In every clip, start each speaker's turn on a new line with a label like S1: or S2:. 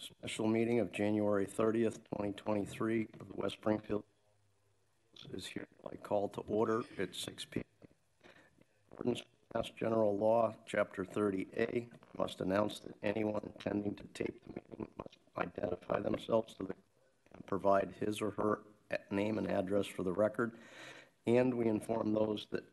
S1: Special meeting of January 30th, 2023 of the West Springfield is hereby called to order at 6 p.m. In accordance with Mass General Law, Chapter 30A, must announce that anyone intending to tape the meeting must identify themselves to the and provide his or her name and address for the record. And we inform those that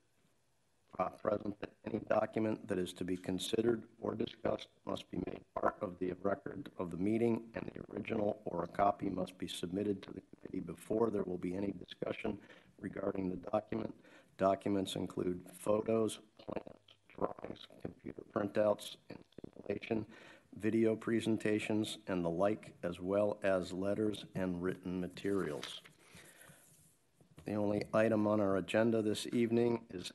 S1: present that any document that is to be considered or discussed must be made part of the record of the meeting, and the original or a copy must be submitted to the committee before there will be any discussion regarding the document. Documents include photos, plans, drawings, computer printouts and simulation, video presentations, and the like, as well as letters and written materials. The only item on our agenda this evening is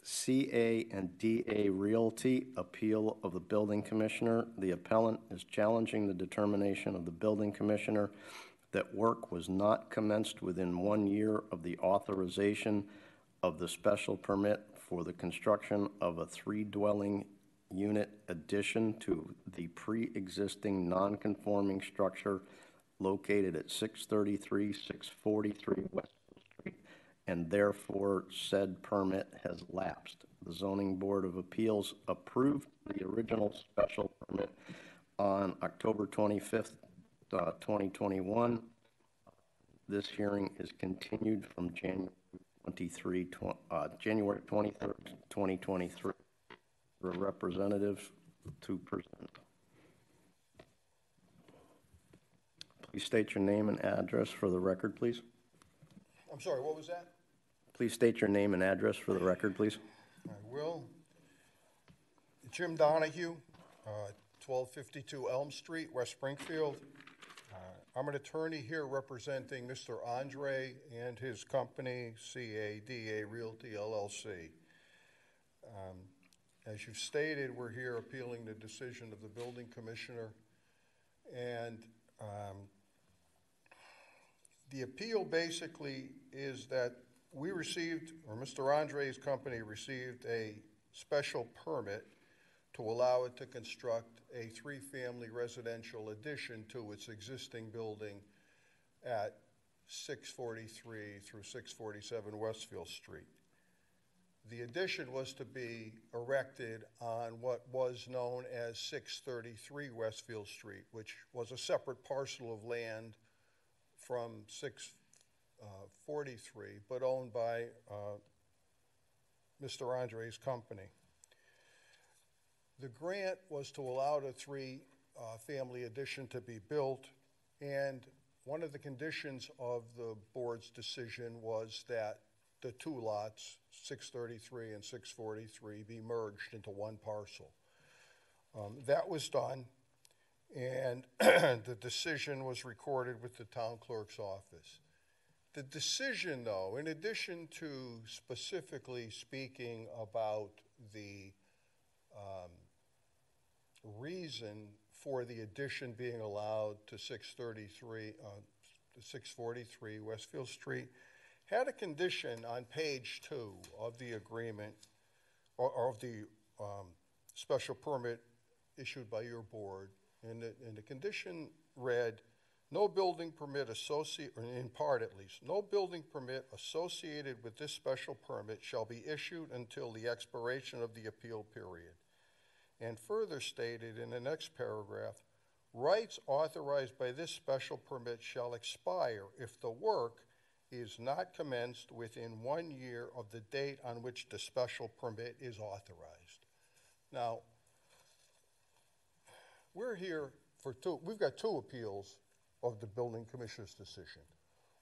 S1: CA and DA Realty appeal of the building commissioner. The appellant is challenging the determination of the building commissioner that work was not commenced within 1 year of the authorization of the special permit for the construction of a 3-dwelling unit addition to the pre-existing non-conforming structure located at 633, 643 West Street, and therefore said permit has lapsed. The Zoning Board of Appeals approved the original special permit on October 25th, 2021. This hearing is continued from January 23rd, 2023. For a representative to present. Please state your name and address for the record, please.
S2: I'm sorry, what was that?
S1: Please state your name and address for the record, please.
S2: I will. Jim Donahue, 1252 Elm Street, West Springfield. I'm an attorney here representing Mr. Andre and his company, CADA Realty LLC. As you've stated, we're here appealing the decision of the building commissioner, and the appeal basically is that we received, or Mr. Andre's company received, a special permit to allow it to construct a 3-family residential addition to its existing building at 643 through 647 Westfield Street. The addition was to be erected on what was known as 633 Westfield Street, which was a separate parcel of land from 643, but owned by Mr. Andre's company. The grant was to allow the 3-family addition to be built, and one of the conditions of the board's decision was that the 2 lots, 633 and 643, be merged into one parcel. That was done, and the decision was recorded with the town clerk's office. The decision, though, in addition to specifically speaking about the reason for the addition being allowed to 643 Westfield Street, had a condition on page 2 of the agreement, or of the special permit issued by your board, and the condition read, no building permit associated, or in part at least, no building permit associated with this special permit shall be issued until the expiration of the appeal period. And further stated in the next paragraph, rights authorized by this special permit shall expire if the work is not commenced within 1 year of the date on which the special permit is authorized. Now, we're here for we've got 2 appeals of the building commissioner's decision.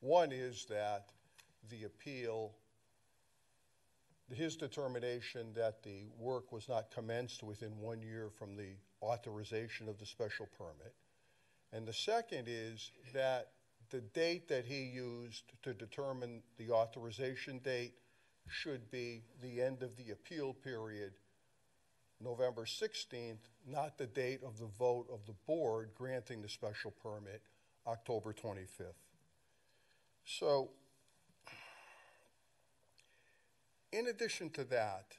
S2: One is that the appeal, his determination that the work was not commenced within 1 year from the authorization of the special permit. And the second is that the date that he used to determine the authorization date should be the end of the appeal period, November 16th, not the date of the vote of the board granting the special permit, October 25th. So, in addition to that,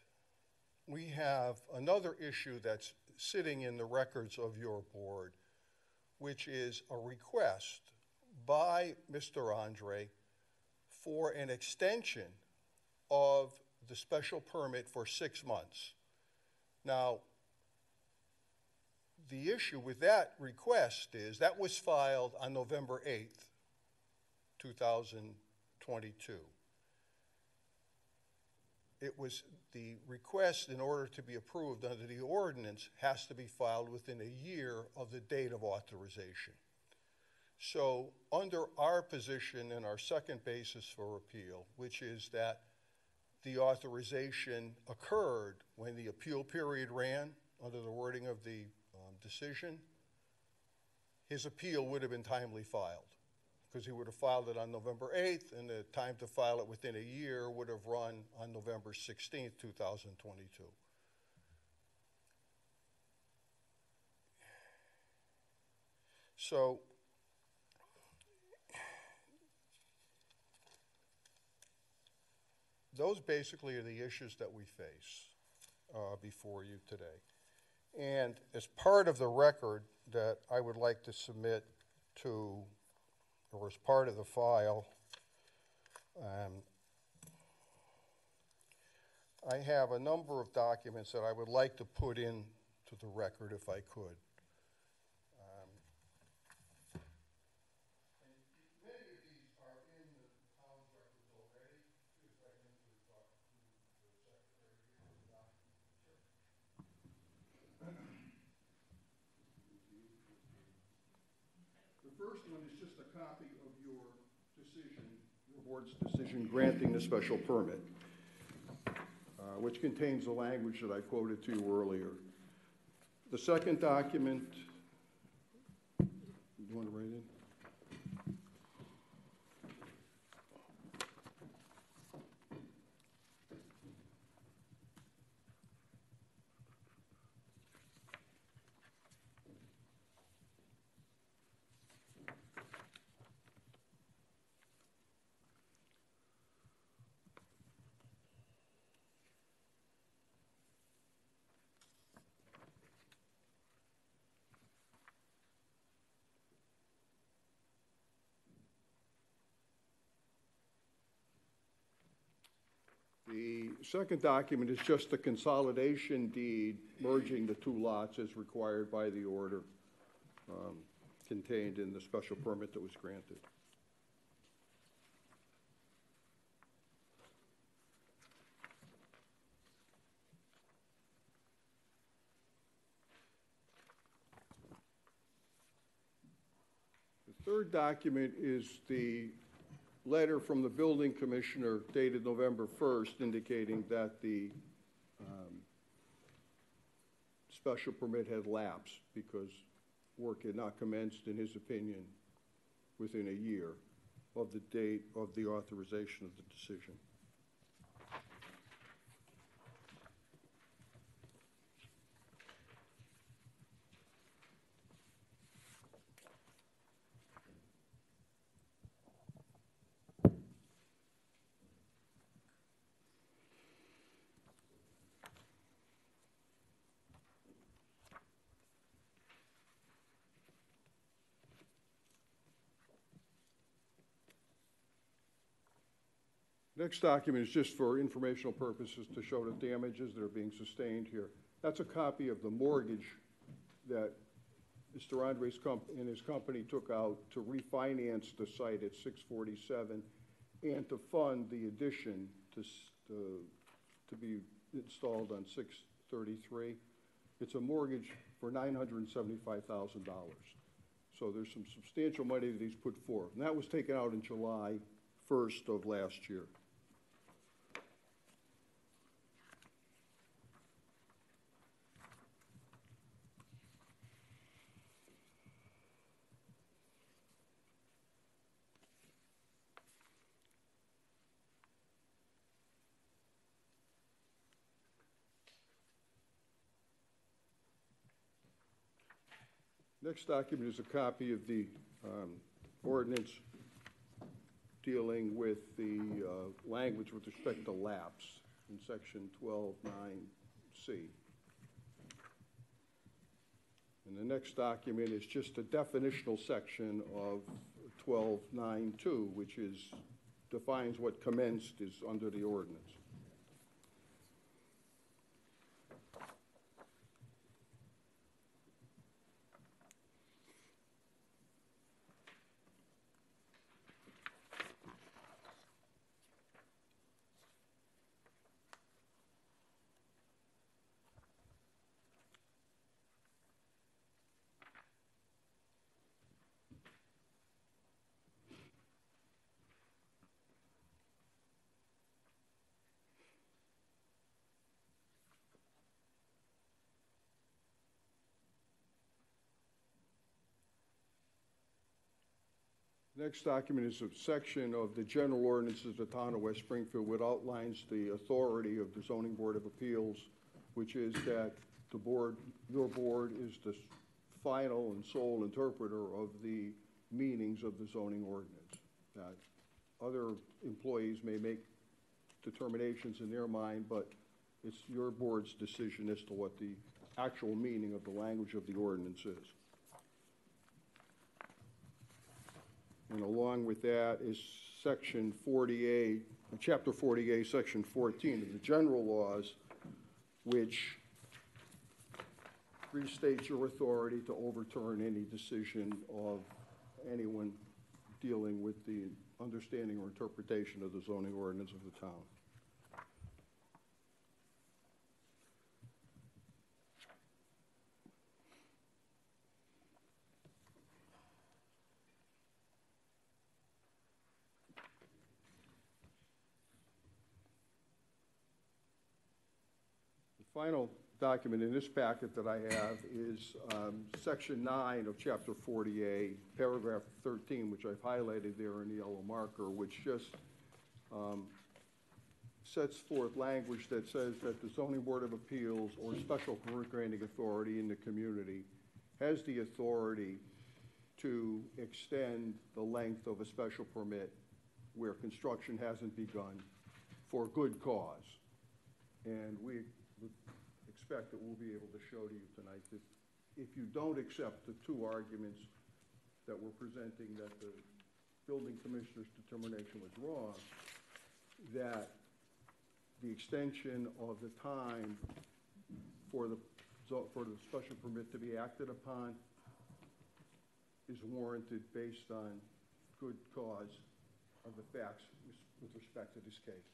S2: we have another issue that's sitting in the records of your board, which is a request by Mr. Andre for an extension of the special permit for 6 months. Now, the issue with that request is that was filed on November 8th, 2022. It was the request, in order to be approved under the ordinance, has to be filed within a year of the date of authorization. So under our position and our second basis for appeal, which is that the authorization occurred when the appeal period ran, under the wording of the decision, his appeal would have been timely filed, because he would have filed it on November 8th, and the time to file it within a year would have run on November 16th, 2022. So those basically are the issues that we face before you today. And as part of the record that I would like to submit to, or as part of the file, I have a number of documents that I would like to put in to the record if I could. The first one is just a copy of your decision, your board's decision granting the special permit, which contains the language that I quoted to you earlier. The second document, you want to write in? The second document is just the consolidation deed merging the two lots as required by the order contained in the special permit that was granted. The third document is the letter from the building commissioner dated November 1st indicating that the special permit had lapsed because work had not commenced, in his opinion, within a year of the date of the authorization of the decision. Next document is just for informational purposes to show the damages that are being sustained here. That's a copy of the mortgage that Mr. Andre's and his company took out to refinance the site at 647 and to fund the addition to be installed on 633. It's a mortgage for $975,000. So there's some substantial money that he's put forth. And that was taken out in July 1st of last year. Next document is a copy of the ordinance dealing with the language with respect to lapse in section 12.9C. And And the next document is just a definitional section of 12.9.2, which defines what commenced is under the ordinance. Next document is a section of the general ordinances of the town of West Springfield, which outlines the authority of the Zoning Board of Appeals, which is that the board, your board, is the final and sole interpreter of the meanings of the zoning ordinance. Other employees may make determinations in their mind, but it's your board's decision as to what the actual meaning of the language of the ordinance is. And along with that is section 48, chapter 48, section 14 of the general laws, which restates your authority to overturn any decision of anyone dealing with the understanding or interpretation of the zoning ordinance of the town. The final document in this packet that I have is section 9 of chapter 48, paragraph 13, which I've highlighted there in the yellow marker, which just sets forth language that says that the Zoning Board of Appeals or special permit granting authority in the community has the authority to extend the length of a special permit where construction hasn't begun for good cause. And we would expect that we'll be able to show to you tonight that if you don't accept the two arguments that we're presenting, that the building commissioner's determination was wrong, that the extension of the time for the special permit to be acted upon is warranted based on good cause of the facts with respect to this case.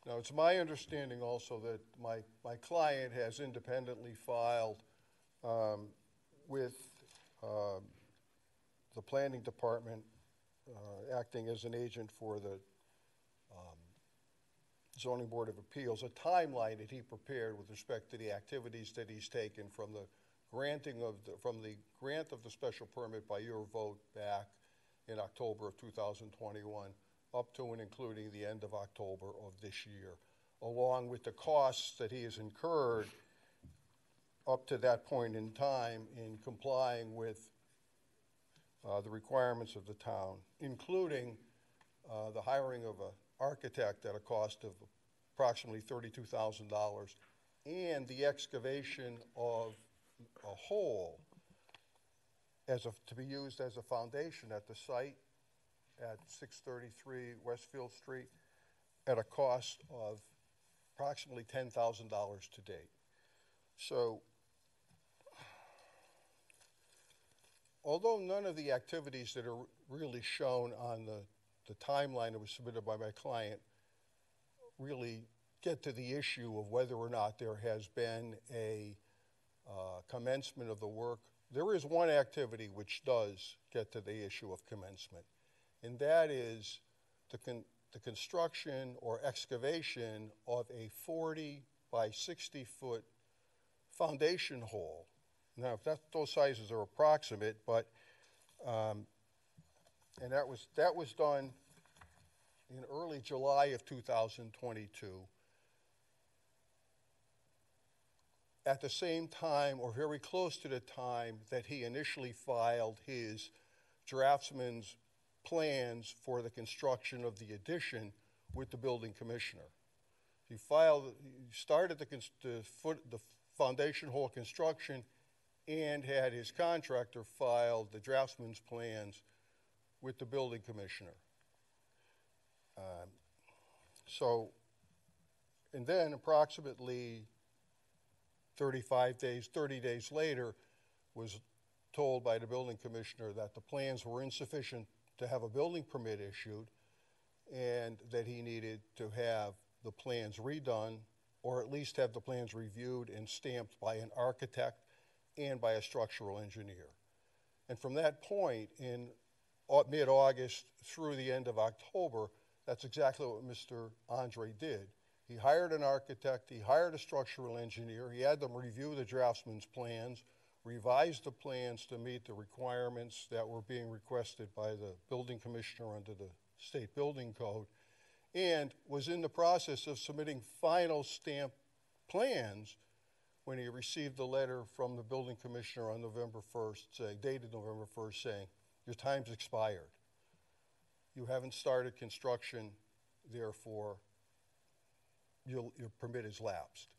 S2: Now, it's my understanding also that my client has independently filed with the planning department, acting as an agent for the Zoning Board of Appeals, a timeline that he prepared with respect to the activities that he's taken from the grant of the special permit by your vote back in October of 2021. Up to and including the end of October of this year, along with the costs that he has incurred up to that point in time in complying with the requirements of the town, including the hiring of an architect at a cost of approximately $32,000 and the excavation of a hole to be used as a foundation at the site at 633 Westfield Street at a cost of approximately $10,000 to date. So, although none of the activities that are really shown on the timeline that was submitted by my client really get to the issue of whether or not there has been a commencement of the work, there is one activity which does get to the issue of commencement. And that is the construction or excavation of a 40 by 60 foot foundation hole. Now, if those sizes are approximate, but and that was done in early July of 2022, at the same time or very close to the time that he initially filed his draftsman's plans for the construction of the addition with the building commissioner. He started the foundation hole construction and had his contractor file the draftsman's plans with the building commissioner. And then approximately 30 days later, was told by the building commissioner that the plans were insufficient to have a building permit issued and that he needed to have the plans redone or at least have the plans reviewed and stamped by an architect and by a structural engineer. And from that point in mid-August through the end of October, that's exactly what Mr. Andre did. He hired an architect, he hired a structural engineer, he had them review the draftsman's plans, revised the plans to meet the requirements that were being requested by the building commissioner under the state building code, and was in the process of submitting final stamped plans when he received the letter from the building commissioner on November 1st, dated November 1st, saying, your time's expired. You haven't started construction, therefore your permit is lapsed.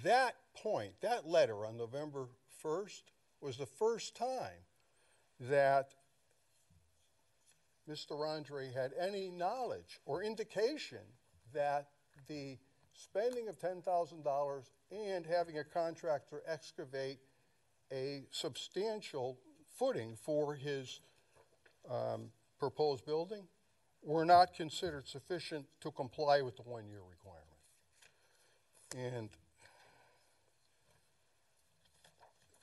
S2: That point, that letter on November 1st, was the first time that Mr. Andre had any knowledge or indication that the spending of $10,000 and having a contractor excavate a substantial footing for his proposed building were not considered sufficient to comply with the one-year requirement. And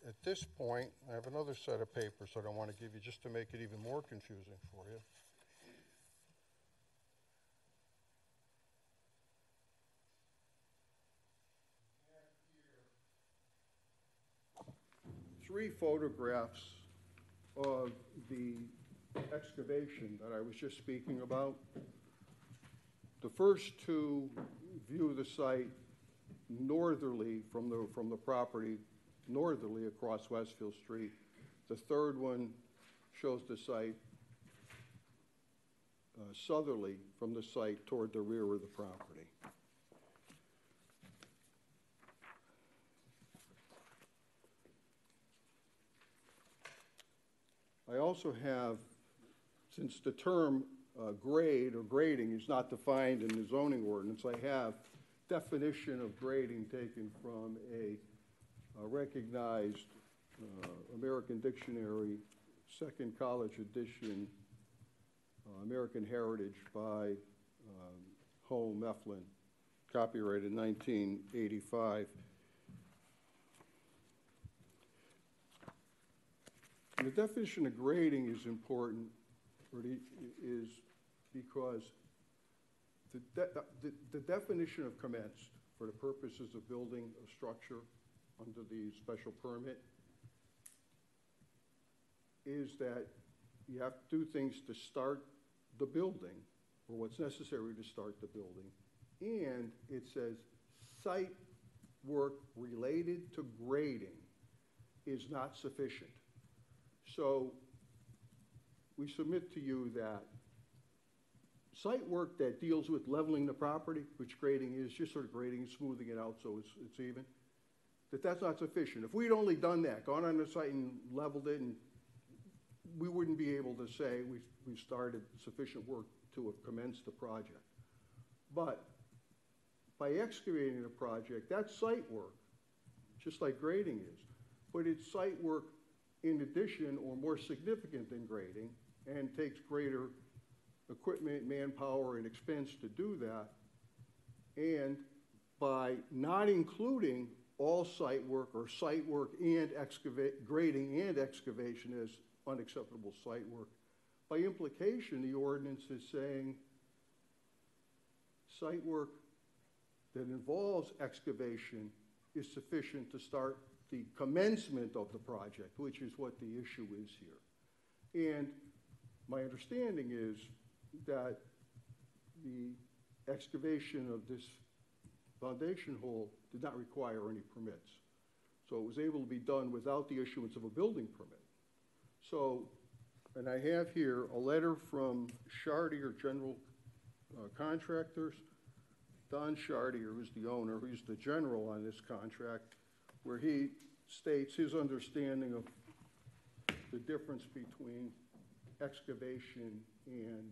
S2: at this point, I have another set of papers that I want to give you just to make it even more confusing for you. Three photographs of the excavation that I was just speaking about. The first two view the site northerly from the property, northerly across Westfield Street. The third one shows the site southerly from the site toward the rear of the property. I also have, since the term grade or grading is not defined in the zoning ordinance, I have definition of grading taken from a recognized American Dictionary, second college edition, American Heritage by Holm Mifflin, copyrighted 1985. And the definition of grading is important, is because the definition of commenced for the purposes of building a structure under the special permit is that you have to do things to start the building, or what's necessary to start the building, and it says site work related to grading is not sufficient. So we submit to you that site work that deals with leveling the property, which grading is, just sort of grading, smoothing it out so it's even, that's not sufficient. If we'd only done that, gone on the site and leveled it, and we wouldn't be able to say we've started sufficient work to have commenced the project. But by excavating the project, that's site work, just like grading is. But it's site work in addition or more significant than grading and takes greater equipment, manpower, and expense to do that. And by not including all site work or site work and grading and excavation as unacceptable site work, by implication, the ordinance is saying site work that involves excavation is sufficient to start the commencement of the project, which is what the issue is here. And
S3: my understanding is that the excavation of this foundation hole did not require any permits. So it was able to be done without the issuance of a building permit. So, and I have here a letter from Chartier General Contractors, Don Chartier, who's the owner, who's the general on this contract, where he states his understanding of the difference between excavation and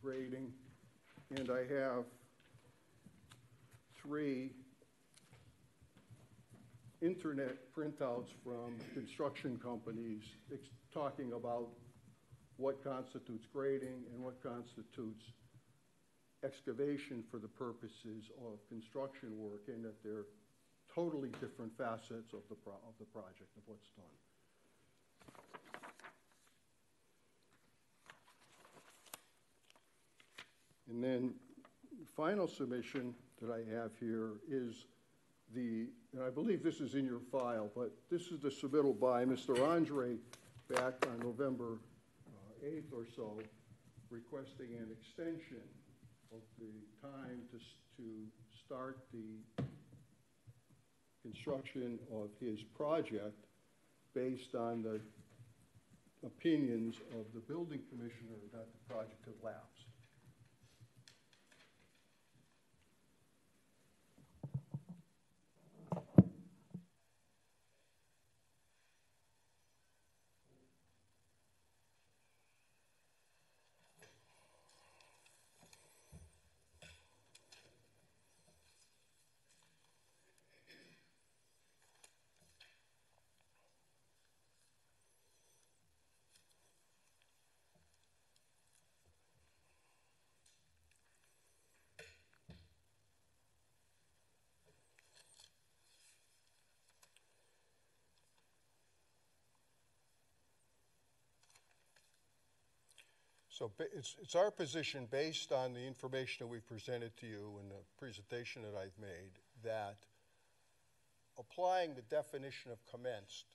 S3: grading. And I have 3 internet printouts from construction companies talking about what constitutes grading and what constitutes excavation for the purposes of construction work, and that they're totally different facets of the project, of what's done. And then the final submission that I have here is and I believe this is in your file, but this is the submittal by Mr. Andre back on November 8th or so, requesting an extension of the time to start the construction of his project based on the opinions of the building commissioner that the project had lapsed.
S2: So it's our position, based on the information that we've presented to you and the presentation that I've made, that applying the definition of commenced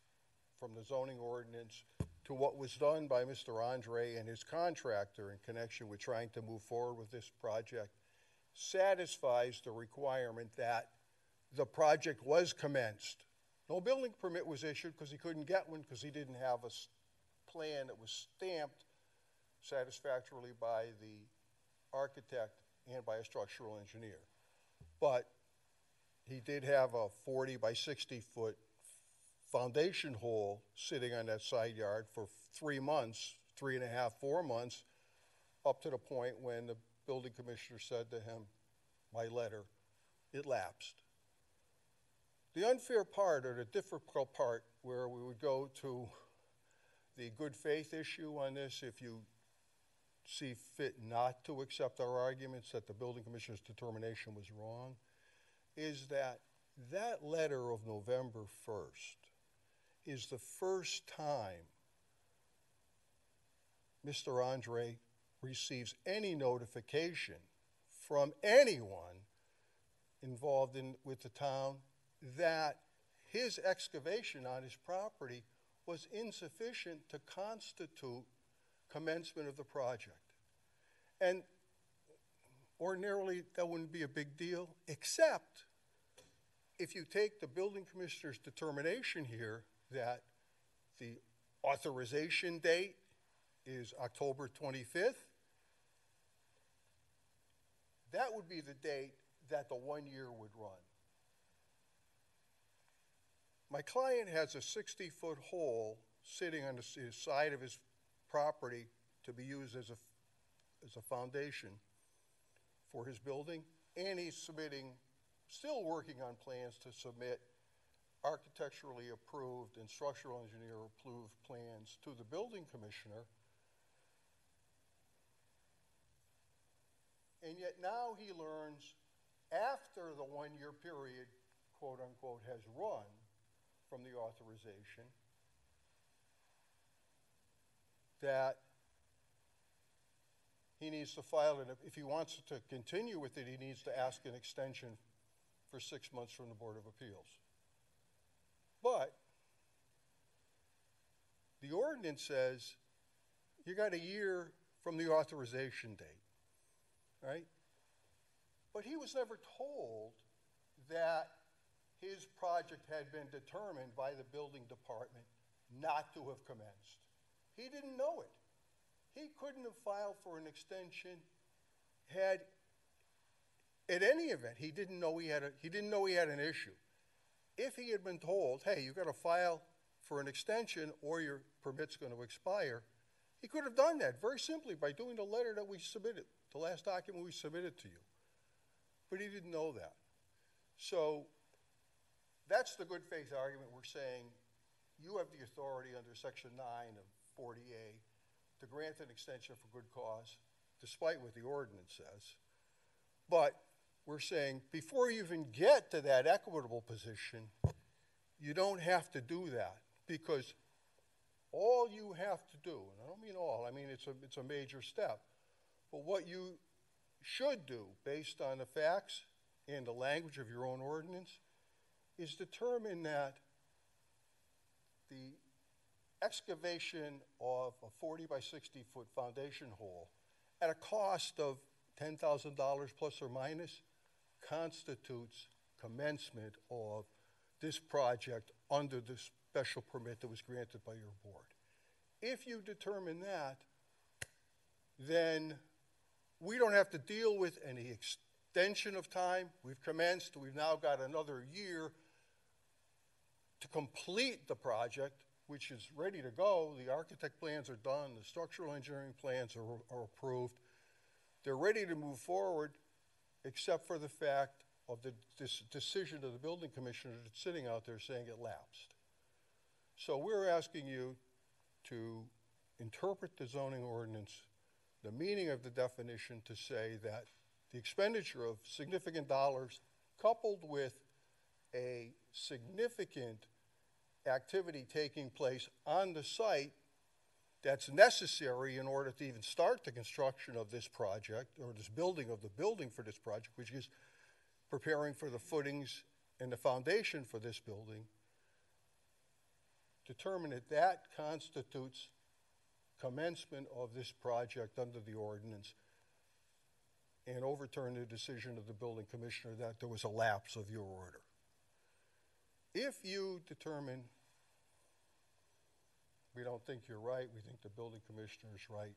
S2: from the zoning ordinance to what was done by Mr. Andre and his contractor in connection with trying to move forward with this project satisfies the requirement that the project was commenced. No building permit was issued because he couldn't get one because he didn't have a plan that was stamped satisfactorily by the architect and by a structural engineer. But he did have a 40 by 60 foot foundation hole sitting on that side yard for 3 months, 3.5, 4 months, up to the point when the building commissioner said to him, by letter, it lapsed. The unfair part, or the difficult part, where we would go to the good faith issue on this, if you see fit not to accept our arguments that the building commissioner's determination was wrong, is that that letter of November 1st is the first time Mr. Andre receives any notification from anyone involved with the town that his excavation on his property was insufficient to constitute commencement of the project. And ordinarily that wouldn't be a big deal, except if you take the building commissioner's determination here that the authorization date is October 25th, that would be the date that the 1 year would run. My client has a 60-foot hole sitting on the side of his property to be used as a foundation for his building, and he's still working on plans to submit architecturally approved and structural engineer approved plans to the building commissioner. And yet now he learns, after the 1 year period, quote unquote, has run from the authorization, that he needs to file it. If he wants to continue with it, he needs to ask an extension for 6 months from the Board of Appeals. But the ordinance says you got a year from the authorization date, right? But he was never told that his project had been determined by the building department not to have commenced. He didn't know it. He couldn't have filed for an extension had, at any event, he didn't know he had an issue. If he had been told, hey, you got to file for an extension or your permit's going to expire, he could have done that very simply by doing the letter that we submitted, the last document we submitted to you. But he didn't know that. So that's the good faith argument. We're saying you have the authority under Section 9 of 40A to grant an extension for good cause, despite what the ordinance says. But we're saying before you even get to that equitable position, you don't have to do that, because all you have to do, and I don't mean all, I mean it's a major step, but what you should do based on the facts and the language of your own ordinance is determine that the excavation of a 40 by 60 foot foundation hole at a cost of $10,000 plus or minus constitutes commencement of this project under the special permit that was granted by your board. If you determine that, then we don't have to deal with any extension of time. We've commenced. We've now got another year to complete the project, which is ready to go. The architect plans are done. The structural engineering plans are approved. They're ready to move forward, except for the fact of this decision of the building commissioner that's sitting out there saying it lapsed. So we're asking you to interpret the zoning ordinance, the meaning of the definition, to say that the expenditure of significant dollars coupled with a significant activity taking place on the site that's necessary in order to even start the construction of this project, or this building of the building for this project, which is preparing for the footings and the foundation for this building, determine that that constitutes commencement of this project under the ordinance, and overturn the decision of the building commissioner that there was a lapse of your order. If you determine we don't think you're right, we think the building commissioner is right,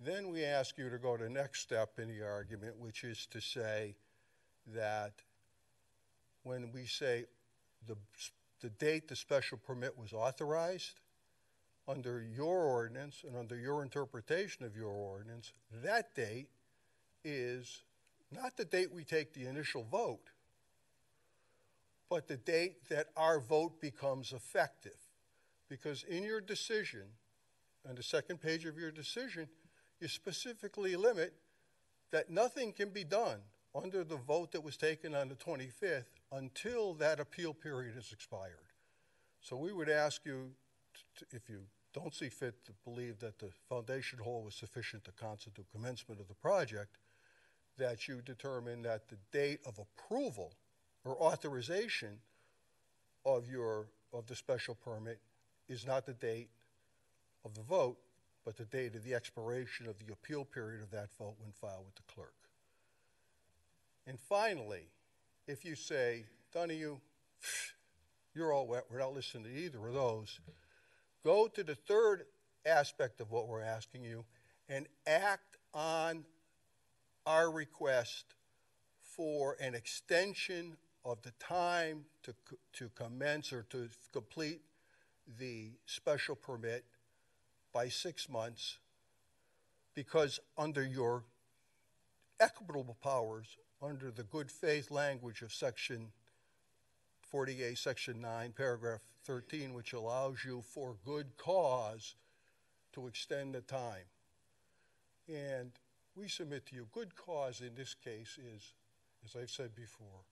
S2: then we ask you to go to the next step in the argument, which is to say that when we say the date the special permit was authorized, under your ordinance and under your interpretation of your ordinance, that date is not the date we take the initial vote, but the date that our vote becomes effective. Because in your decision, on the second page of your decision, you specifically limit that nothing can be done under the vote that was taken on the 25th until that appeal period has expired. So we would ask you, if you don't see fit to believe that the foundation hole was sufficient to constitute commencement of the project, that you determine that the date of approval or authorization of the special permit is not the date of the vote, but the date of the expiration of the appeal period of that vote when filed with the clerk. And finally, if you say, Donahue, you're all wet, we're not listening to either of those, go to the third aspect of what we're asking you and act on our request for an extension of the time to commence or to complete the special permit by 6 months, because under your equitable powers, under the good faith language of Section 48, Section 9, Paragraph 13, which allows you for good cause to extend the time. And we submit to you, good cause in this case is, as I've said before,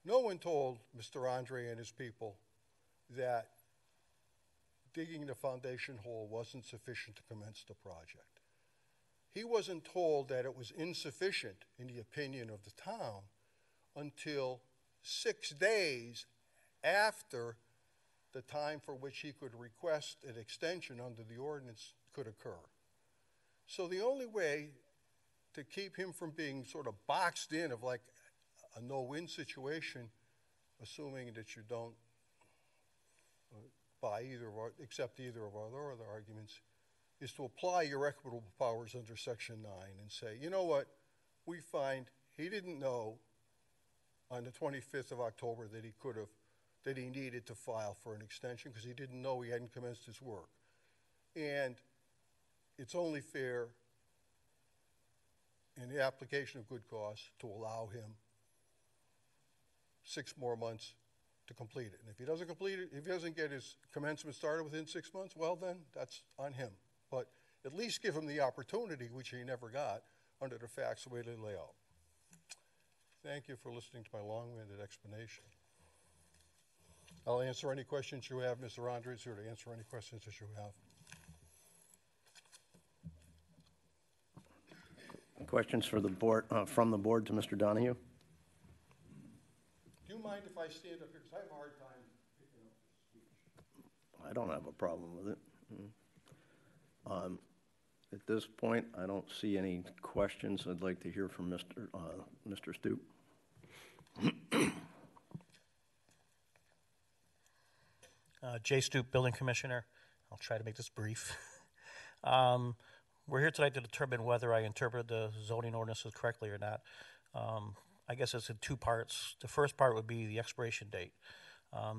S2: no one told Mr. Andre and his people that digging the foundation hole wasn't sufficient to commence the project. He wasn't told that it was insufficient, in the opinion of the town, until 6 days after the time for which he could request an extension under the ordinance could occur. So the only way to keep him from being sort of boxed in of like a no-win situation, assuming that you don't buy either of accept either of our other arguments, is to apply your equitable powers under Section 9 and say, you know what, we find he didn't know on the 25th of October that that he needed to file for an extension because he didn't know he hadn't commenced his work. And it's only fair in the application of good cause to allow him 6 more months to complete it. And if he doesn't complete it, if he doesn't get his commencement started within 6 months, well then, that's on him. But at least give him the opportunity, which he never got, under the facts the way they lay out. Thank you for listening to my long-winded explanation. I'll answer any questions you have. Mr. Andre is here to answer any questions that you have.
S1: Questions for the board, from the board to Mr. Donahue?
S2: Do you mind if I stand up here? Because I have a hard time picking up this speech.
S1: I don't have a problem with it. At this point, I don't see any questions. I'd like to hear from Mr. Stoop.
S4: Jay Stoop, Building Commissioner. I'll try to make this brief. We're here tonight to determine whether I interpret the zoning ordinances correctly or not. I guess it's in 2 parts. The first part would be the expiration date.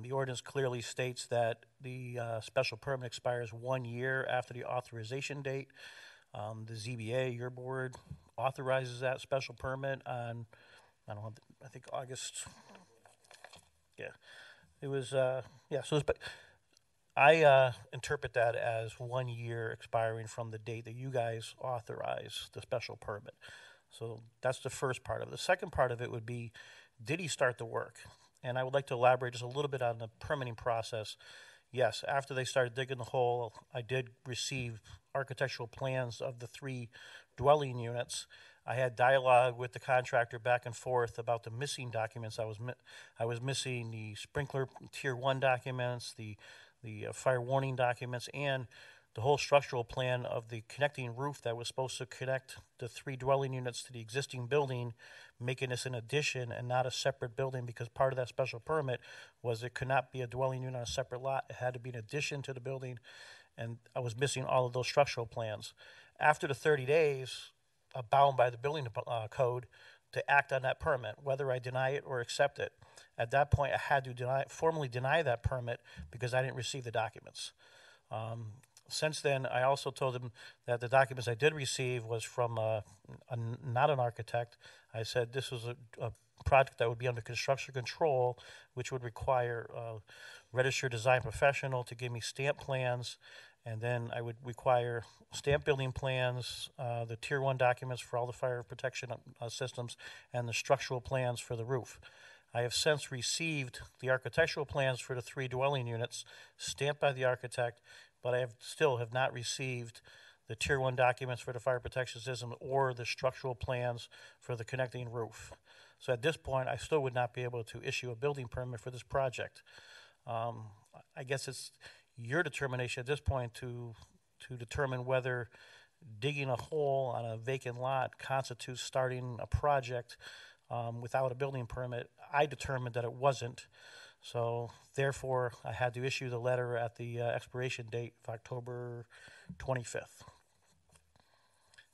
S4: The ordinance clearly states that the special permit expires 1 year after the authorization date. The ZBA, your board, authorizes that special permit on, I don't know, I think August. Yeah, it was, yeah, so it's, but I interpret that as 1 year expiring from the date that you guys authorize the special permit. So that's the first part of it. The second part of it would be, did he start the work? And I would like to elaborate just a little bit on the permitting process. Yes, after they started digging the hole, I did receive architectural plans of the 3 dwelling units. I had dialogue with the contractor back and forth about the missing documents. I was missing the sprinkler tier 1 documents, the fire warning documents, and the whole structural plan of the connecting roof that was supposed to connect the 3 dwelling units to the existing building, making this an addition and not a separate building, because part of that special permit was it could not be a dwelling unit on a separate lot. It had to be an addition to the building, and I was missing all of those structural plans. After the 30 days, bound by the building code to act on that permit, whether I deny it or accept it. At that point, I had to formally deny that permit because I didn't receive the documents. Since then, I also told him that the documents I did receive was from not an architect. I said this was a project that would be under construction control, which would require a registered design professional to give me stamp plans, and then I would require stamp building plans, the tier 1 documents for all the fire protection systems, and the structural plans for the roof. I have since received the architectural plans for the 3 dwelling units stamped by the architect, but I still have not received the tier 1 documents for the fire protection system or the structural plans for the connecting roof. So at this point, I still would not be able to issue a building permit for this project. I guess it's your determination at this point to determine whether digging a hole on a vacant lot constitutes starting a project without a building permit. I determined that it wasn't. So therefore, I had to issue the letter at the expiration date of October 25th.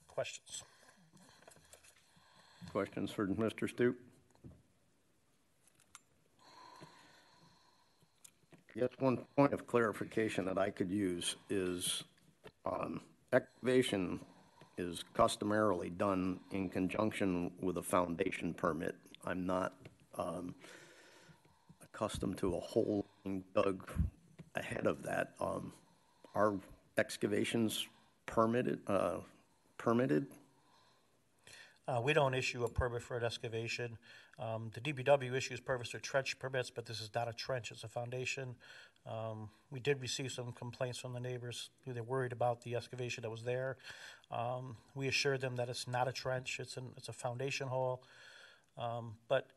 S4: Questions?
S1: Questions for Mr. Stoop? I guess one point of clarification that I could use is excavation is customarily done in conjunction with a foundation permit. I'm not accustomed to a hole being dug ahead of that. Are excavations permitted?
S4: We don't issue a permit for an excavation. The DPW issues permits for trench permits, but this is not a trench, it's a foundation. We did receive some complaints from the neighbors who they're worried about the excavation that was there. We assured them that it's not a trench, it's a foundation hole. But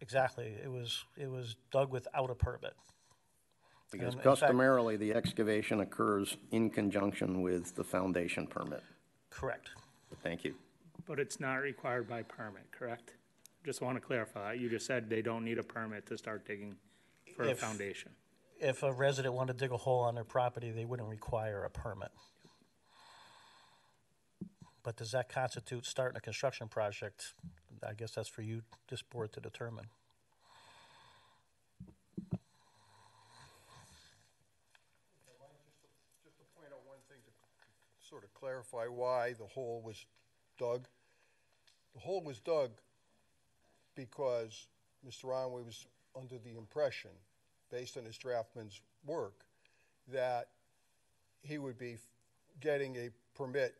S4: exactly, it was dug without a permit.
S1: Because
S4: And
S1: customarily the excavation occurs in conjunction with the foundation permit.
S4: Correct.
S1: Thank you.
S5: But it's not required by permit, correct? Just want to clarify. You just said they don't need a permit to start digging for a
S4: If-
S5: foundation.
S4: If a resident wanted to dig a hole on their property, they wouldn't require a permit. But does that constitute starting a construction project? I guess that's for you, this board, to determine.
S2: Just to point out one thing to sort of clarify why the hole was dug. The hole was dug because Mr. Ronway was under the impression, based on his draftman's work, that he would be getting a permit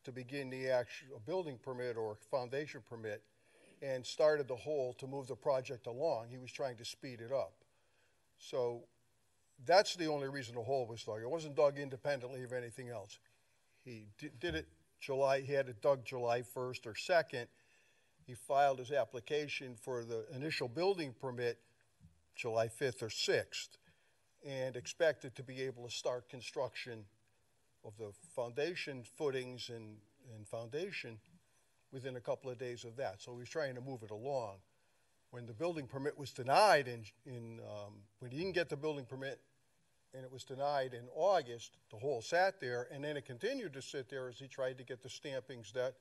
S2: to begin the actual building permit or foundation permit, and started the hole to move the project along. He was trying to speed it up. So that's the only reason the hole was dug. It wasn't dug independently of anything else. He did it July, he had it dug July 1st or 2nd. He filed his application for the initial building permit July 5th or 6th, and expected to be able to start construction of the foundation footings and foundation within a couple of days of that. So he was trying to move it along. When the building permit was denied when he didn't get the building permit and it was denied in August, the hole sat there, and then it continued to sit there as he tried to get the stampings that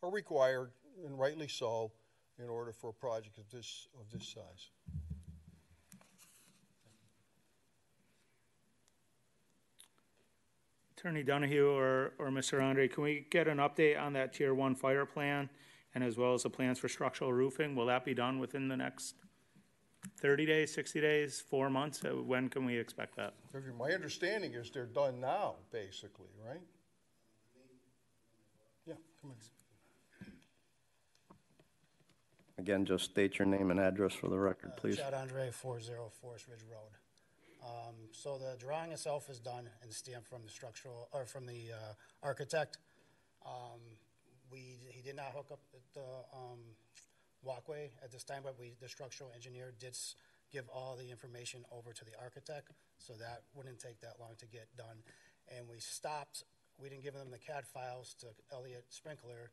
S2: are required, and rightly so, in order for a project of this size.
S5: Attorney Donahue or Mr. Andre, can we get an update on that Tier 1 fire plan and as well as the plans for structural roofing? Will that be done within the next 30 days, 60 days, 4 months? When can we expect that?
S2: My understanding is they're done now, basically, right? Yeah, come in.
S1: Again, just state your name and address for the record, please.
S6: Chad Andre, 40 Forest Ridge Road. So the drawing itself is done and stamped from the structural, or from the architect. He did not hook up the walkway at this time, but the structural engineer did give all the information over to the architect, so that wouldn't take that long to get done. And we didn't give them the CAD files to Elliott Sprinkler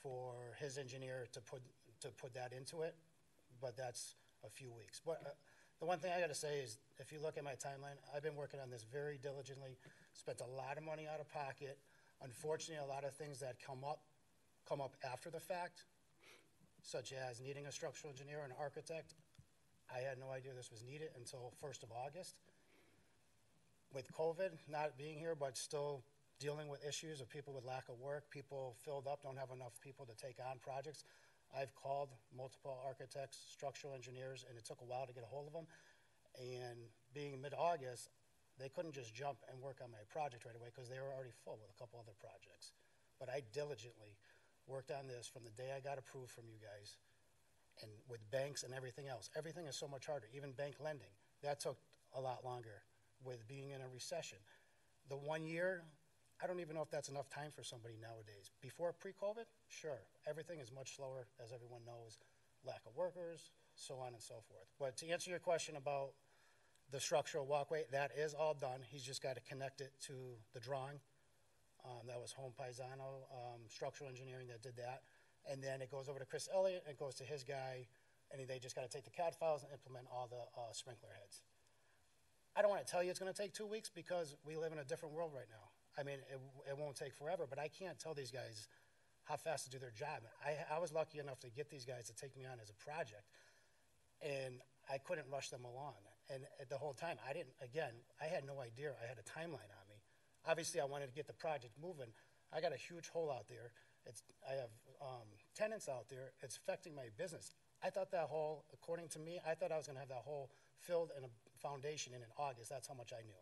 S6: for his engineer to put that into it, but that's a few weeks. But the one thing I got to say is, if you look at my timeline, I've been working on this very diligently, spent a lot of money out of pocket. Unfortunately, a lot of things that come up after the fact, such as needing a structural engineer and architect. I had no idea this was needed until 1st of August. With COVID not being here, but still dealing with issues of people with lack of work, people filled up, don't have enough people to take on projects. I've called multiple architects, structural engineers, and it took a while to get a hold of them. And being mid-August, they couldn't just jump and work on my project right away because they were already full with a couple other projects. But I diligently worked on this from the day I got approved from you guys, and with banks and everything else. Everything is so much harder, even bank lending. That took a lot longer with being in a recession. The 1 year, I don't even know if that's enough time for somebody nowadays. Before pre-COVID, sure, everything is much slower, as everyone knows, lack of workers, so on and so forth. But to answer your question about the structural walkway, that is all done. He's just got to connect it to the drawing. That was Home Paisano Structural Engineering that did that. And then it goes over to Chris Elliott, and it goes to his guy, and they just got to take the CAD files and implement all the sprinkler heads. I don't want to tell you it's going to take 2 weeks because we live in a different world right now. I mean, it won't take forever, but I can't tell these guys how fast to do their job. I was lucky enough to get these guys to take me on as a project, and I couldn't rush them along. And the whole time, I had no idea I had a timeline on me. Obviously, I wanted to get the project moving. I got a huge hole out there. I have tenants out there. It's affecting my business. I thought that hole, according to me, I thought I was going to have that hole filled in a foundation in August. That's how much I knew.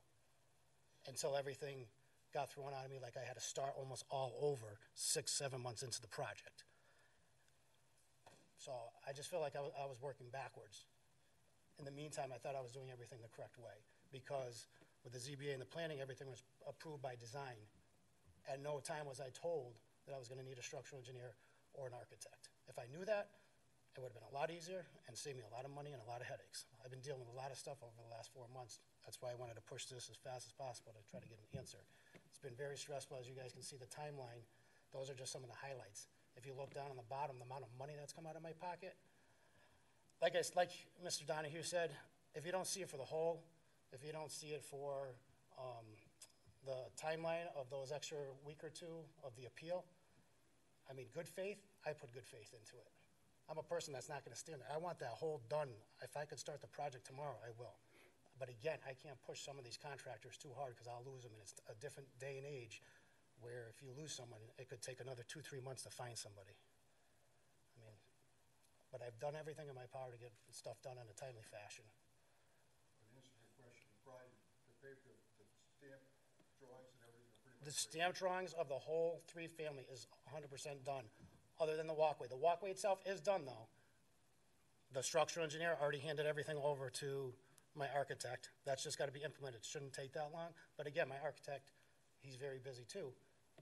S6: Until everything got thrown on me like I had to start almost all over 6-7 months into the project. So I just feel like I was working backwards. In the meantime, I thought I was doing everything the correct way because with the ZBA and the planning, everything was approved by design. At no time was I told that I was going to need a structural engineer or an architect. If I knew that, it would have been a lot easier and saved me a lot of money and a lot of headaches. I've been dealing with a lot of stuff over the last 4 months. That's why I wanted to push this as fast as possible to try to get an answer. It's been very stressful, as you guys can see the timeline. Those are just some of the highlights. If you look down on the bottom, the amount of money that's come out of my pocket, like Mr. Donahue said, if you don't see it for the whole, if you don't see it for the timeline of those extra week or two of the appeal, I mean, good faith, I put good faith into it. I'm a person that's not gonna stand there. I want that whole done. If I could start the project tomorrow, I will. But again, I can't push some of these contractors too hard because I'll lose them, and it's a different day and age where if you lose someone, it could take another 2-3 months to find somebody. I mean, but I've done everything in my power to get stuff done in a timely fashion.
S2: To answer your question, Brian, the paper, the stamp drawings and everything are pretty much.
S6: The stamp drawings of the whole 3-family is 100% done, other than the walkway. The walkway itself is done, though. The structural engineer already handed everything over to my architect. That's just got to be implemented. Shouldn't take that long. But again, my architect, he's very busy too.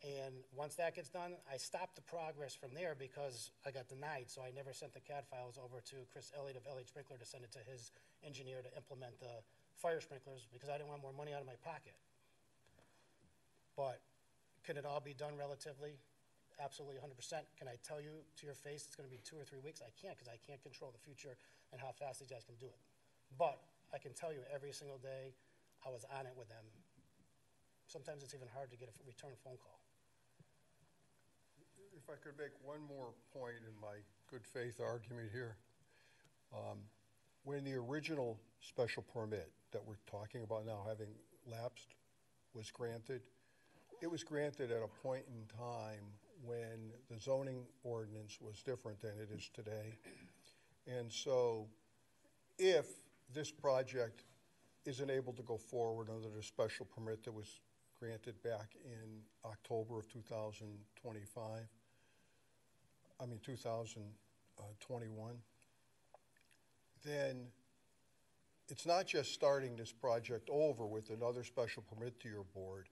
S6: And once that gets done, I stopped the progress from there because I got denied. So I never sent the CAD files over to Chris Elliott of Elliott Sprinkler to send it to his engineer to implement the fire sprinklers because I didn't want more money out of my pocket. But can it all be done relatively? Absolutely 100%. Can I tell you to your face it's going to be 2 or 3 weeks? I can't because I can't control the future and how fast these guys can do it. But I can tell you every single day I was on it with them. Sometimes it's even hard to get a return phone call.
S2: If I could make one more point in my good faith argument here. When the original special permit that we're talking about now having lapsed was granted, it was granted at a point in time when the zoning ordinance was different than it is today. And so if this project isn't able to go forward under the special permit that was granted back in October of 2021, then it's not just starting this project over with another special permit to your board.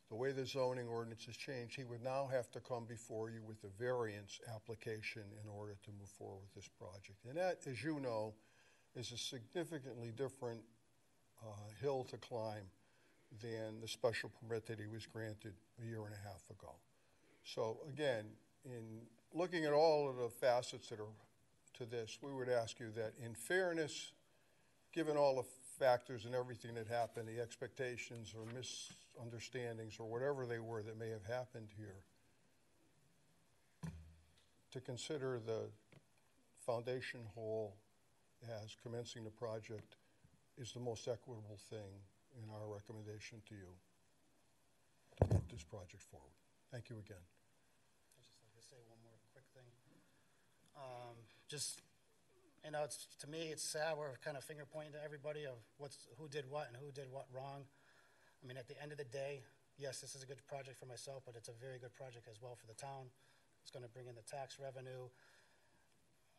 S2: The way the zoning ordinance has changed, he would now have to come before you with a variance application in order to move forward with this project. And that, as you know, is a significantly different hill to climb than the special permit that he was granted a year and a half ago. So again, in looking at all of the facets that are to this, we would ask you that in fairness, given all the factors and everything that happened, the expectations or misunderstandings or whatever they were that may have happened here, to consider the foundation hole as commencing the project is the most equitable thing in our recommendation to you to move this project forward. Thank you again.
S6: I'd just like to say one more quick thing. Just, you know, it's, to me, it's sad we're kind of finger pointing to everybody of who did what and who did what wrong. I mean, at the end of the day, yes, this is a good project for myself, but it's a very good project as well for the town. It's going to bring in the tax revenue.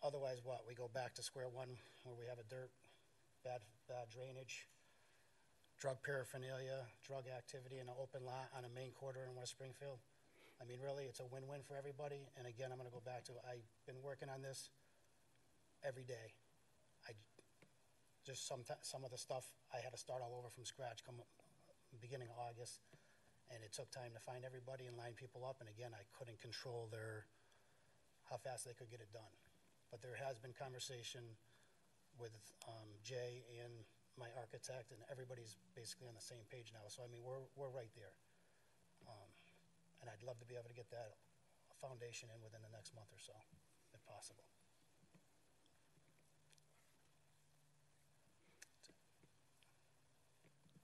S6: Otherwise, what? We go back to square one where we have a bad drainage, drug paraphernalia, drug activity in an open lot on a main quarter in West Springfield. I mean, really, it's a win-win for everybody. And again, I'm going to go back to, I've been working on this every day. Some of the stuff I had to start all over from scratch come beginning of August, and it took time to find everybody and line people up. And again, I couldn't control how fast they could get it done. But there has been conversation with Jay and my architect, and everybody's basically on the same page now. So I mean, we're right there. And I'd love to be able to get that foundation in within the next month or so, if possible.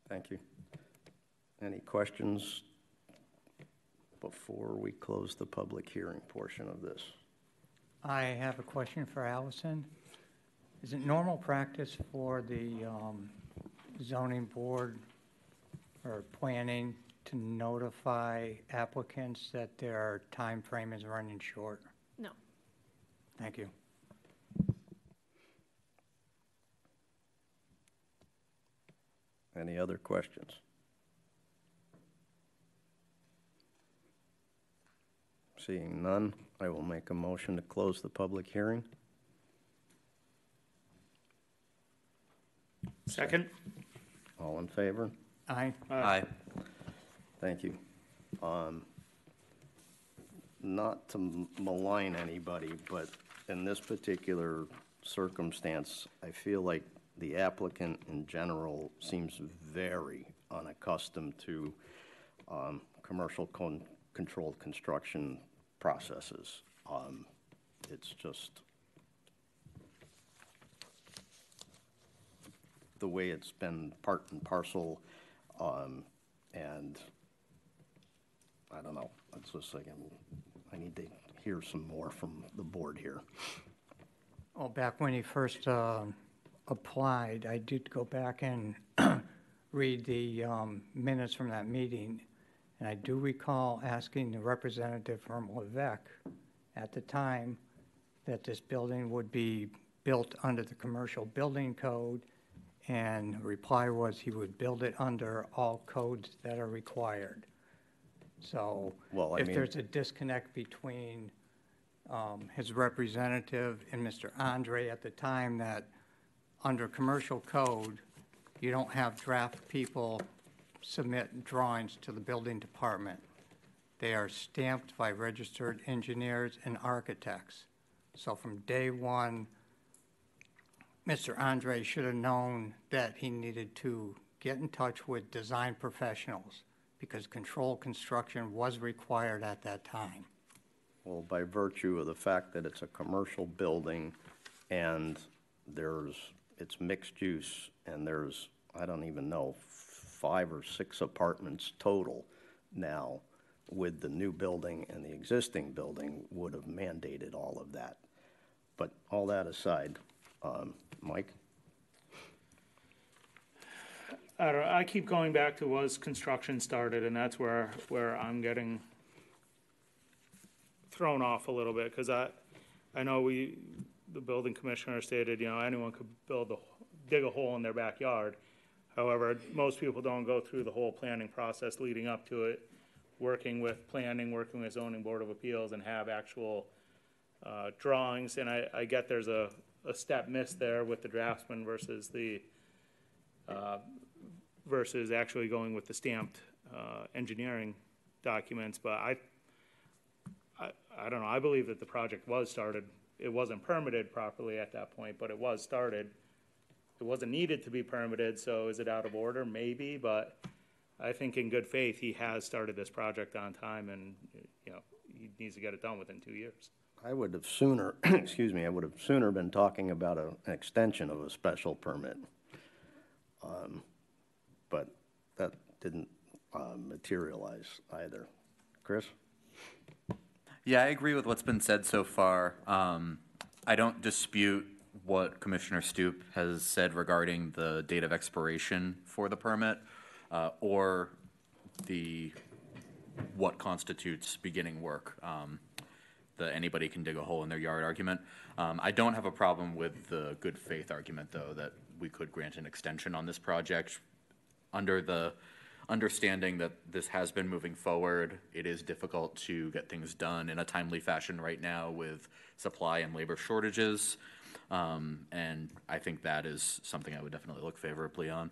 S1: Thank you. Any questions before we close the public hearing portion of this?
S7: I have a question for Allison. Is it normal practice for the zoning board or planning to notify applicants that their time frame is running short?
S8: No.
S7: Thank you.
S1: Any other questions? Seeing none, I will make a motion to close the public hearing.
S5: Second?
S1: All in favor?
S7: Aye.
S1: Aye. Thank you. not to malign anybody, but in this particular circumstance, I feel like the applicant in general seems very unaccustomed to commercial controlled construction processes. It's just the way it's been part and parcel, and I don't know. It's just like I need to hear some more from the board here.
S7: Well, back when he first applied, I did go back and read the minutes from that meeting, and I do recall asking the representative from Levesque at the time that this building would be built under the commercial building code, and the reply was he would build it under all codes that are required. So
S1: Well, I
S7: if
S1: mean-
S7: there's a disconnect between his representative and Mr. Andre at the time, that under commercial code, you don't have draft people submit drawings to the building department. They are stamped by registered engineers and architects. So from day one, Mr. Andre should have known that he needed to get in touch with design professionals because controlled construction was required at that time.
S1: Well, by virtue of the fact that it's a commercial building and it's mixed use and there's, I don't even know, 5 or 6 apartments total now with the new building and the existing building would have mandated all of that. But all that aside, Mike?
S5: I don't know, I keep going back to was construction started, and that's where I'm getting thrown off a little bit, because I know the building commissioner stated, anyone could dig a hole in their backyard. However, most people don't go through the whole planning process leading up to it, working with planning, working with zoning board of appeals, and have actual drawings. And I get there's a step missed there with the draftsman versus versus actually going with the stamped engineering documents. But I don't know, I believe that the project was started. It wasn't permitted properly at that point, but it was started. It wasn't needed to be permitted, so is it out of order? Maybe, but I think in good faith, he has started this project on time, and he needs to get it done within 2 years.
S1: I would have sooner, excuse me, I would have sooner been talking about an extension of a special permit. But that didn't materialize either. Chris?
S8: Yeah, I agree with what's been said so far. I don't dispute what Commissioner Stoop has said regarding the date of expiration for the permit, or what constitutes beginning work. The anybody can dig a hole in their yard argument. I don't have a problem with the good faith argument, though, that we could grant an extension on this project under the understanding that this has been moving forward. It is difficult to get things done in a timely fashion right now with supply and labor shortages. And I think that is something I would definitely look favorably on.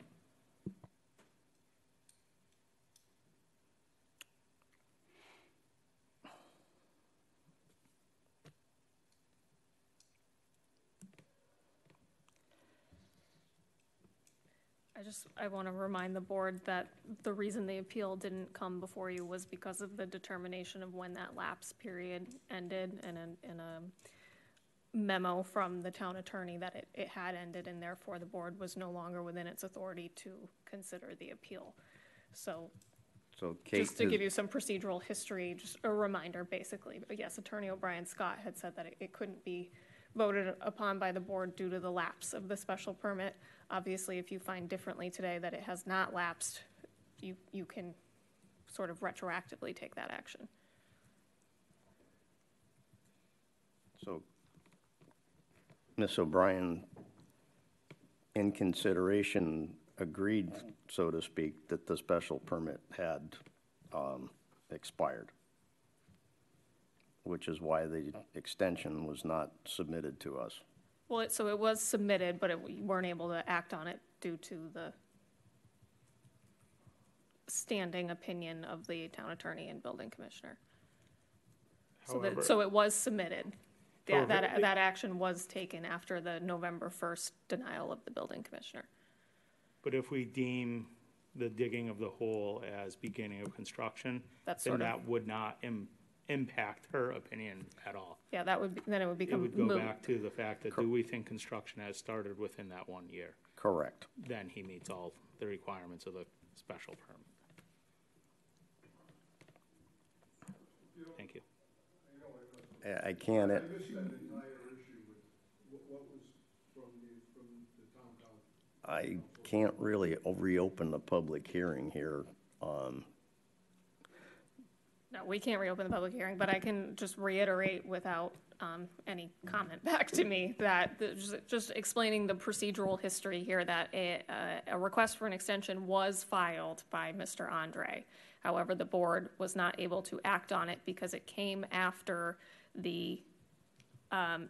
S9: I want to remind the board that the reason the appeal didn't come before you was because of the determination of when that lapse period ended, and in a memo from the town attorney that it had ended, and therefore the board was no longer within its authority to consider the appeal. So
S1: Kate,
S9: just to give you some procedural history, just a reminder basically. But yes, Attorney O'Brien Scott had said that it couldn't be voted upon by the board due to the lapse of the special permit. Obviously, if you find differently today that it has not lapsed, you can sort of retroactively take that action.
S1: So, Ms. O'Brien, in consideration, agreed, so to speak, that the special permit had expired, which is why the extension was not submitted to us.
S9: Well, so it was submitted, but we weren't able to act on it due to the standing opinion of the town attorney and building commissioner.
S5: However-
S9: So it was submitted. Yeah,
S5: However,
S9: that action was taken after the November 1st denial of the building commissioner.
S5: But if we deem the digging of the hole as beginning of construction,
S9: That's
S5: then
S9: sort of-
S5: that would not impact her opinion at all.
S9: Yeah, then it would
S5: It
S9: become
S5: would go
S9: moot.
S5: back to the fact that, do we think construction has started within that 1 year?
S1: Correct.
S5: Then he meets all the requirements of the special permit. Thank you.
S1: I can't,
S3: I missed that entire issue with what was from the town council.
S1: I can't really reopen the public hearing here.
S9: No, we can't reopen the public hearing, but I can just reiterate without any comment back to me that just explaining the procedural history here, that a request for an extension was filed by Mr. Andre. However, the board was not able to act on it because it came after the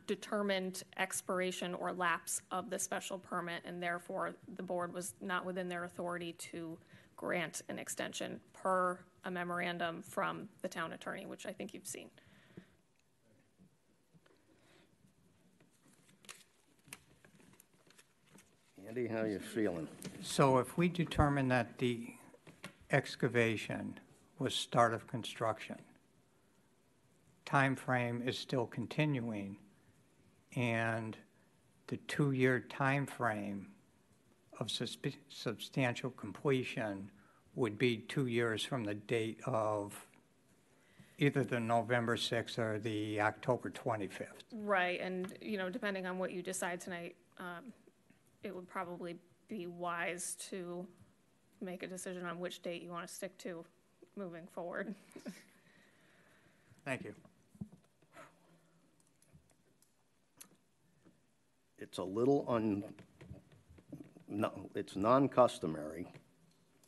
S9: determined expiration or lapse of the special permit, and therefore the board was not within their authority to grant an extension per a memorandum from the town attorney, which I think you've seen.
S1: Andy, how you feeling?
S7: So if we determine that the excavation was start of construction, time frame is still continuing, and the 2-year time frame of substantial completion would be 2 years from the date of either the November 6th or the October 25th.
S9: Right, and, depending on what you decide tonight, it would probably be wise to make a decision on which date you want to stick to moving forward.
S7: Thank you.
S1: It's a little it's non-customary,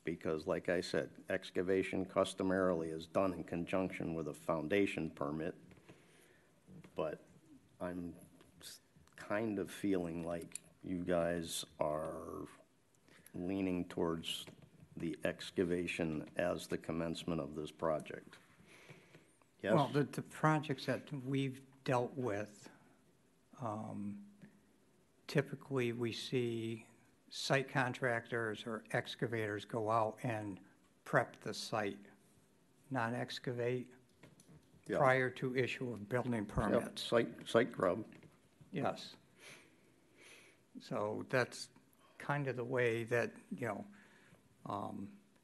S1: because like I said, excavation customarily is done in conjunction with a foundation permit, but I'm kind of feeling like you guys are leaning towards the excavation as the commencement of this project. Yes?
S7: Well, the projects that we've dealt with, typically we see site contractors or excavators go out and prep the site, not excavate,
S1: Yeah.
S7: prior to issue of building
S1: Yep,
S7: permits.
S1: site grub.
S7: Yes. So that's kind of the way that,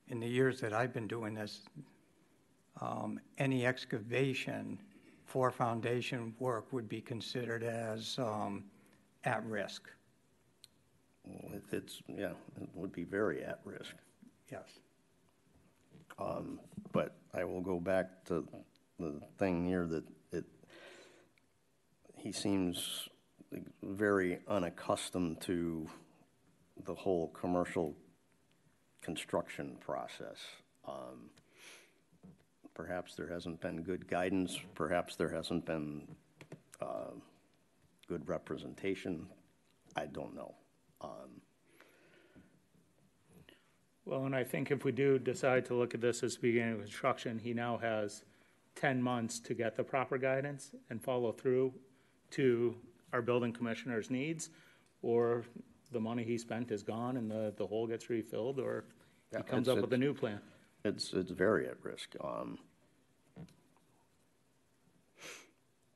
S7: in the years that I've been doing this, any excavation for foundation work would be considered as at risk.
S1: It would be very at risk.
S7: Yes.
S1: But I will go back to the thing here that he seems very unaccustomed to the whole commercial construction process. Perhaps there hasn't been good guidance, perhaps there hasn't been good representation. I don't know.
S5: Well, and I think if we do decide to look at this as beginning of construction, he now has 10 months to get the proper guidance and follow through to our building commissioner's needs, or the money he spent is gone and the hole gets refilled, or he
S1: Yeah,
S5: comes up with a new plan.
S1: It's very at risk.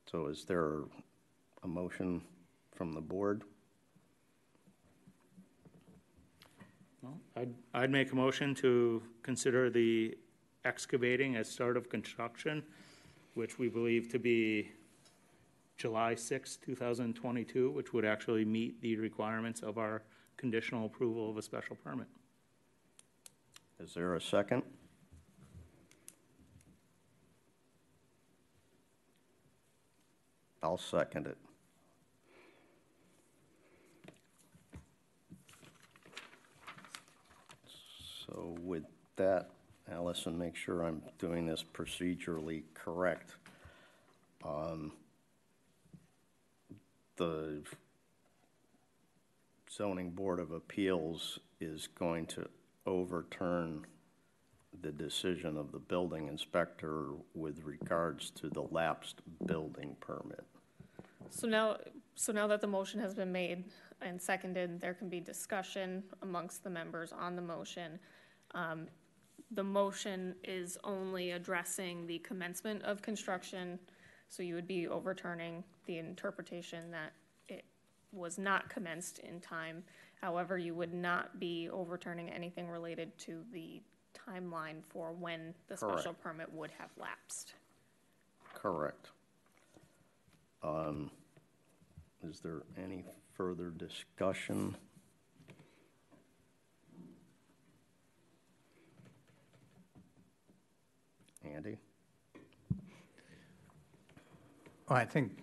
S1: So is there a motion from the board?
S5: Well, I'd make a motion to consider the excavating as start of construction, which we believe to be July 6, 2022, which would actually meet the requirements of our conditional approval of a special permit.
S1: Is there a second? I'll second it. So with that, Allison, make sure I'm doing this procedurally correct. The Zoning Board of Appeals is going to overturn the decision of the building inspector with regards to the lapsed building permit.
S9: So now that the motion has been made and seconded, there can be discussion amongst the members on the motion. The motion is only addressing the commencement of construction, so you would be overturning the interpretation that it was not commenced in time. However, you would not be overturning anything related to the timeline for when the special permit would have lapsed.
S1: Correct. Is there any further discussion? Andy?
S7: Well, I think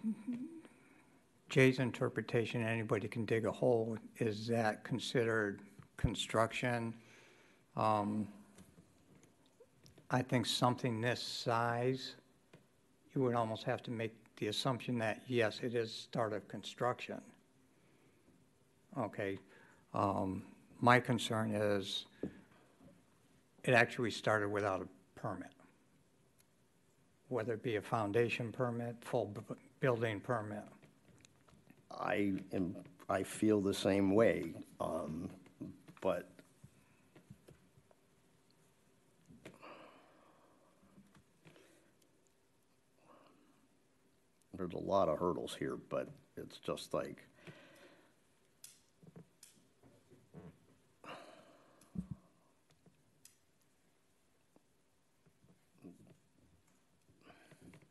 S7: Jay's interpretation, anybody can dig a hole, is that considered construction? I think something this size, you would almost have to make the assumption that, yes, it is start of construction. Okay. My concern is it actually started without a permit, whether it be a foundation permit, full building permit.
S1: I feel the same way, but there's a lot of hurdles here, but it's just like,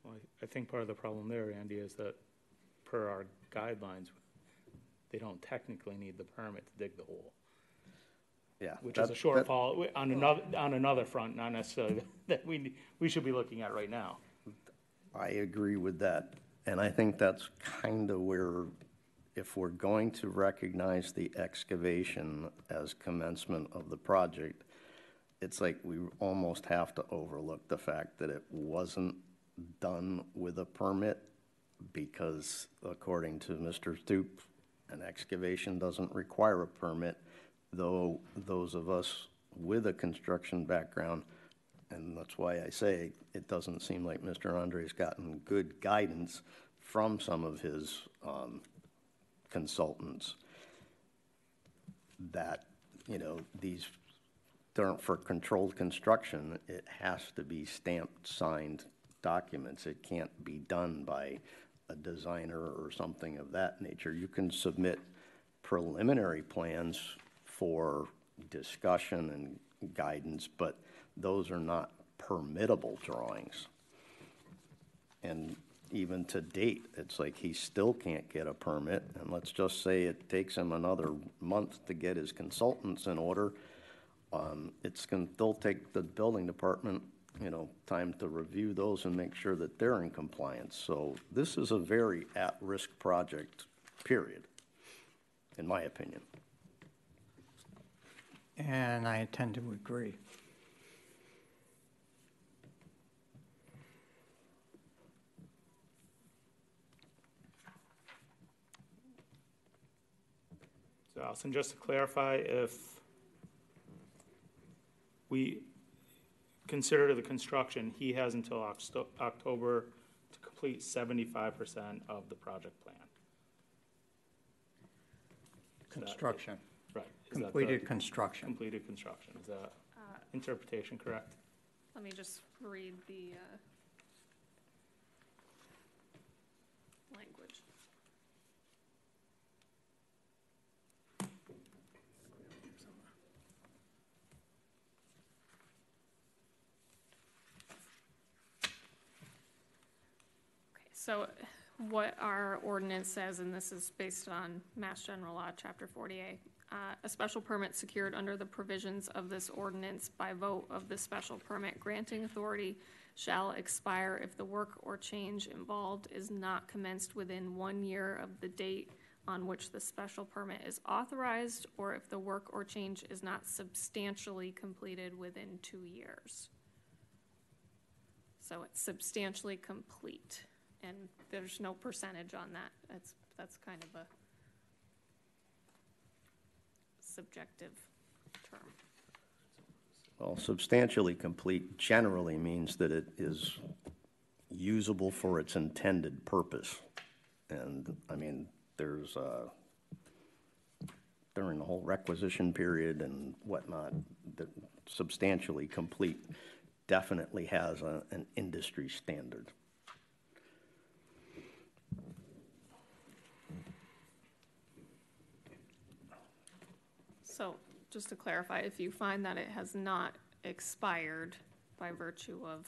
S5: Well, I think part of the problem there, Andy, is that per our guidelines, they don't technically need the permit to dig the hole.
S1: yeah.
S5: Which is a shortfall on another front, not necessarily that we should be looking at right now.
S1: I agree with that. And I think that's kind of where, if we're going to recognize the excavation as commencement of the project, it's like we almost have to overlook the fact that it wasn't done with a permit, because according to Mr. Stoop, an excavation doesn't require a permit, though those of us with a construction background, and that's why I say it doesn't seem like Mr. Andre's gotten good guidance from some of his consultants, that, you know, these aren't for controlled construction. It has to be stamped, signed documents. It can't be done by a designer or something of that nature. You can submit preliminary plans for discussion and guidance, but those are not permittable drawings. And even to date, it's like he still can't get a permit, and let's just say it takes him another month to get his consultants in order. It's going to still take the building department, you know, time to review those and make sure that they're in compliance. So this is a very at-risk project, period, in my opinion.
S7: And I tend to agree.
S5: So Allison, just to clarify, if we consider the construction, he has until October to complete 75% of the project plan.
S7: Construction.
S5: Right.
S7: Completed construction.
S5: Completed construction. Is that interpretation correct?
S9: Let me just read the language. So what our ordinance says, and this is based on Mass General Law, Chapter 48, a special permit secured under the provisions of this ordinance by vote of the special permit granting authority shall expire if the work or change involved is not commenced within 1 year of the date on which the special permit is authorized, or if the work or change is not substantially completed within 2 years. So it's substantially complete. And there's no percentage on that. That's kind of a subjective term.
S1: Well, substantially complete generally means that it is usable for its intended purpose. And, I mean, there's, during the whole requisition period and whatnot, the substantially complete definitely has an industry standard.
S9: So, just to clarify, if you find that it has not expired by virtue of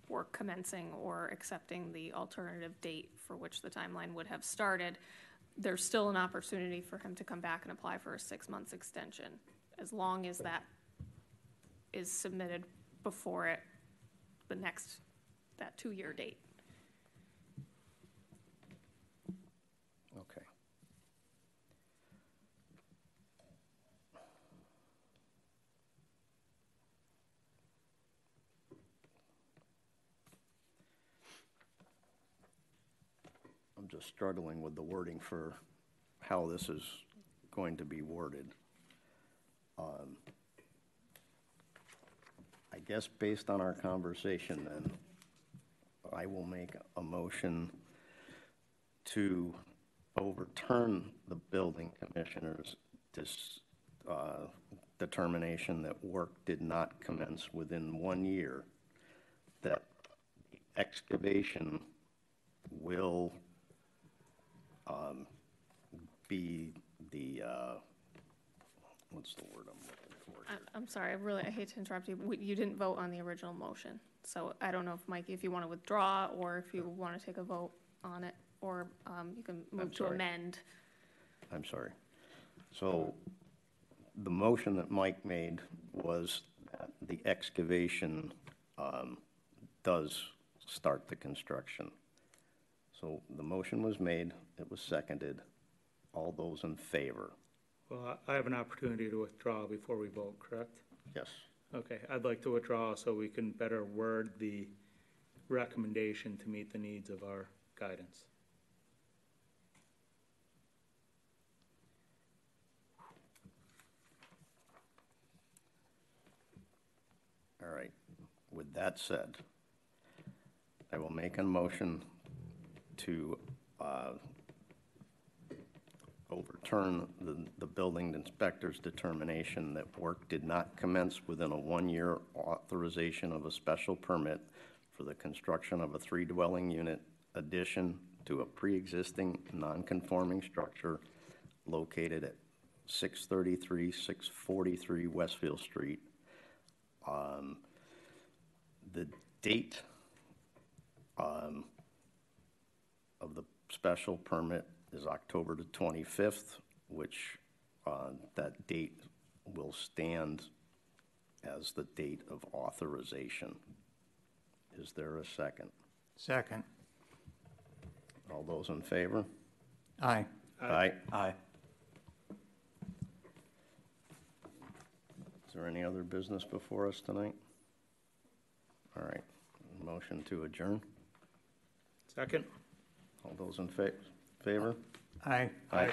S9: work commencing or accepting the alternative date for which the timeline would have started, there's still an opportunity for him to come back and apply for a 6 months extension, as long as that is submitted before that 2-year date.
S1: Okay. I'm just struggling with the wording for how this is going to be worded. I guess based on our conversation then, I will make a motion to overturn the building commissioner's determination that work did not commence within 1 year, that the excavation will be the, what's the word I'm looking for here?
S9: I'm sorry, I hate to interrupt you. You didn't vote on the original motion. So I don't know if, Mike, if you want to withdraw or if you want to take a vote on it, or you can move to amend.
S1: I'm sorry. So the motion that Mike made was that the excavation does start the construction. So the motion was made, it was seconded. All those in favor?
S5: Well, I have an opportunity to withdraw before we vote, correct?
S1: Yes.
S5: Okay, I'd like to withdraw so we can better word the recommendation to meet the needs of our guidance.
S1: All right. With that said, I will make a motion to overturn the building inspector's determination that work did not commence within a 1-year authorization of a special permit for the construction of a 3-dwelling unit addition to a pre-existing non-conforming structure located at 633, 643 Westfield Street. The date of the special permit is October the 25th, which that date will stand as the date of authorization. Is there a second?
S7: Second.
S1: All those in favor?
S7: Aye.
S1: Aye.
S7: Aye.
S1: Is there any other business before us tonight? All right. Motion to adjourn.
S5: Second?
S1: All those in favor?
S7: Aye.
S1: Aye.